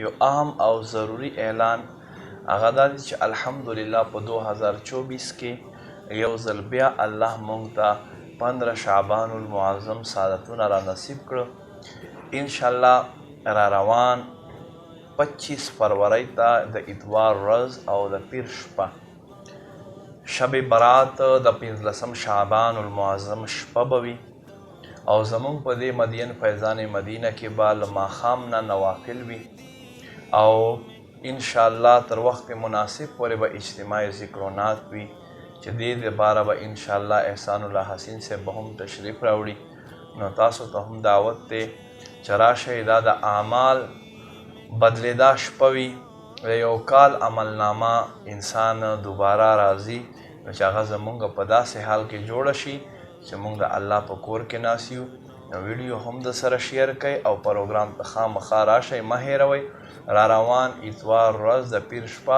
یو اهم او ضروری اعلان هغه دا دی چې الحمدلله په 2024 کې یو ځل بیا الله موږ ته 15 شعبان المعظم سعادتونه را نصیب کړه. انشاءالله را روان 25 فروری ته د اتوار ورځ او د پیر شپه شب برات د 15 شعبان المعظم شپه به وي او زمونږ په دې مدین فیضان مدینه کې به له ماښام نه نوافل وي او انشاءالله تر وخت مناسب پورې به اجتماعي ذکرونات وي چې دې دپاره به انشاءالله احسان الله حسین صاحب به هم تشریف راوړي. نو تاسو ته هم دعوت دی چې راشئ. دا د اعمال بدلېدا شپه وي، د یو کال عملنامه انسان دوباره راځي نو چې هغه زمونږ په داسې حال کې جوړه شي چې موږ د الله په کور کې ناست یو. نو ویډیو هم د سره شیر کړئ او پروګرام ته خامخا راشئ، مه هېروئ. را روان اتوار ورځ د پیر شپه